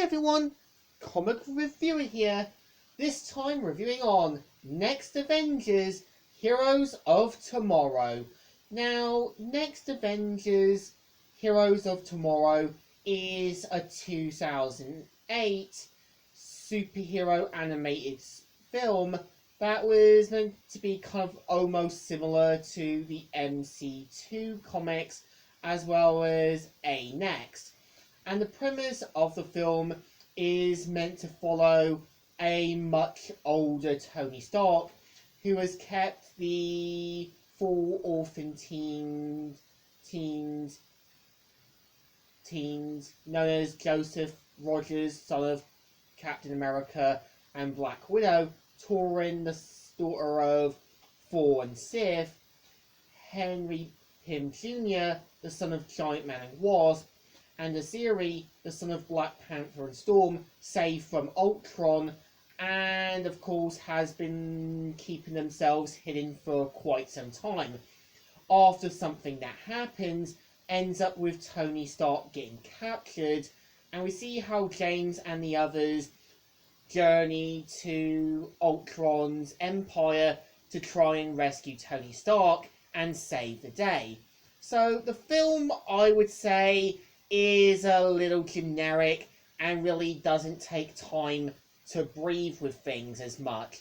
everyone, Comic Reviewer here, this time reviewing on Next Avengers Heroes of Tomorrow. Now, Next Avengers Heroes of Tomorrow is a 2008 superhero animated film that was meant to be kind of almost similar to the MC2 comics as well as A Next. And the premise of the film is meant to follow a much older Tony Stark who has kept the four orphan teens known as Joseph Rogers, son of Captain America and Black Widow, Torrin, the daughter of Thor and Sif, Henry Pym Jr., the son of Giant Man and Wasp, and Aziri, the son of Black Panther and Storm, saved from Ultron, and of course has been keeping themselves hidden for quite some time. After something that happens ends up with Tony Stark getting captured, and we see how James and the others journey to Ultron's empire to try and rescue Tony Stark and save the day. So the film, I would say, is a little generic and really doesn't take time to breathe with things as much.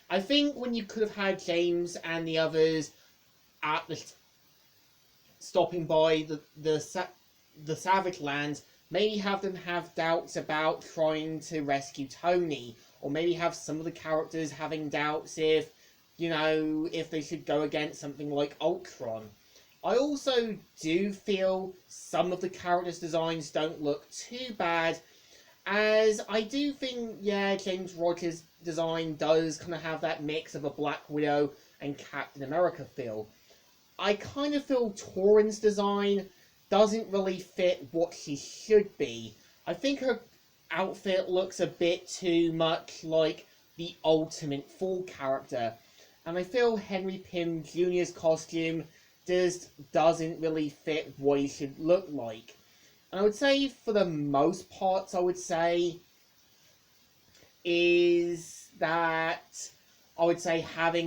I think when you could have had James and the others at the stopping by the Savage Lands, maybe have them have doubts about trying to rescue Tony, or maybe have some of the characters having doubts if they should go against something like Ultron. I also do feel some of the characters' designs don't look too bad, as I do think, James Rogers' design does kind of have that mix of a Black Widow and Captain America feel. I kind of feel Torrin's design doesn't really fit what she should be. I think her outfit looks a bit too much like the Ultimate Thor character, and I feel Henry Pym Jr.'s costume just doesn't really fit what he should look like. And I would say, for the most parts, having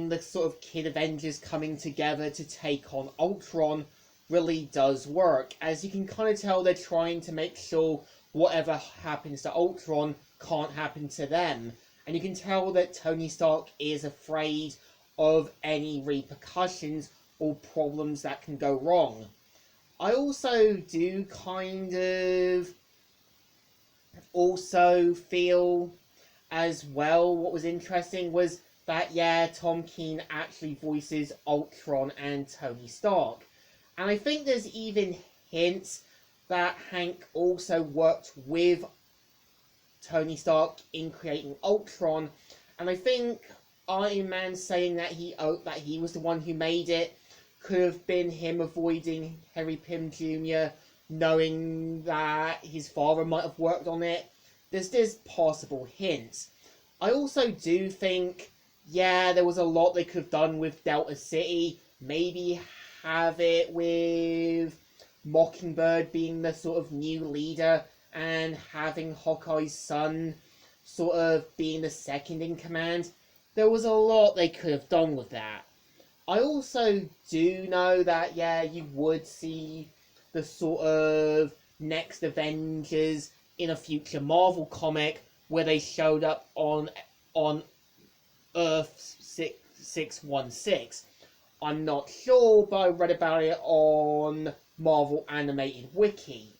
the sort of kid Avengers coming together to take on Ultron really does work, as you can kind of tell they're trying to make sure whatever happens to Ultron can't happen to them. And you can tell that Tony Stark is afraid of any repercussions or problems that can go wrong. I also do kind of also feel as well, what was interesting was that, Tom Keene actually voices Ultron and Tony Stark. And I think there's even hints that Hank also worked with Tony Stark in creating Ultron. And I think Iron Man saying that he was the one who made it could have been him avoiding Henry Pym Jr., knowing that his father might have worked on it. There's possible hints. I also do think, there was a lot they could have done with Delta City. Maybe have it with Mockingbird being the sort of new leader and having Hawkeye's son sort of being the second in command. There was a lot they could have done with that. I also do know that, you would see the sort of Next Avengers in a future Marvel comic where they showed up on Earth 616. I'm not sure, but I read about it on Marvel Animated Wiki.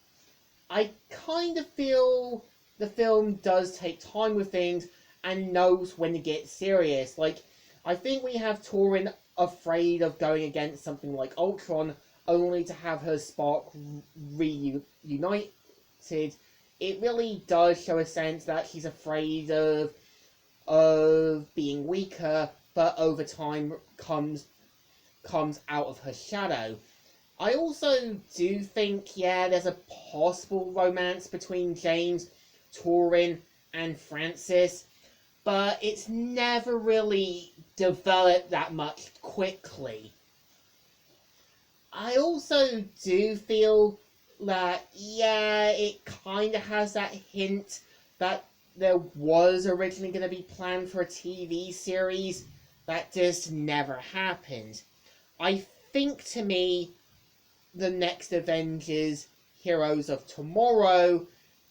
I kind of feel the film does take time with things and knows when to get serious. Like, I think we have Torrin afraid of going against something like Ultron, only to have her spark reunited. It really does show a sense that she's afraid of being weaker, but over time comes out of her shadow. I also do think, there's a possible romance between James, Torrin, and Francis, but it's never really developed that much quickly. I also do feel that, it kind of has that hint that there was originally going to be planned for a TV series that just never happened. I think, to me, the next Avengers Heroes of Tomorrow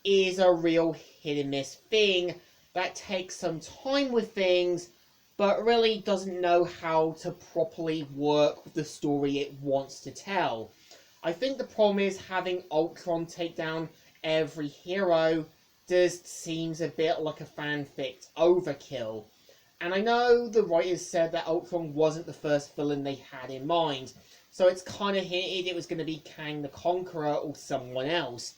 is a real hit and miss thing that takes some time with things, but really doesn't know how to properly work with the story it wants to tell. I think the problem is having Ultron take down every hero just seems a bit like a fanfic overkill. And I know the writers said that Ultron wasn't the first villain they had in mind, so it's kind of hinted it was going to be Kang the Conqueror or someone else.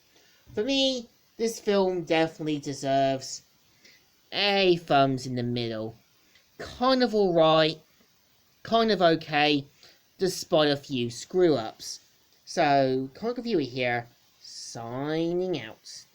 For me, this film definitely deserves a thumbs in the middle. Kind of alright, kind of okay, despite a few screw-ups. So, Comic Reviewer here, signing out.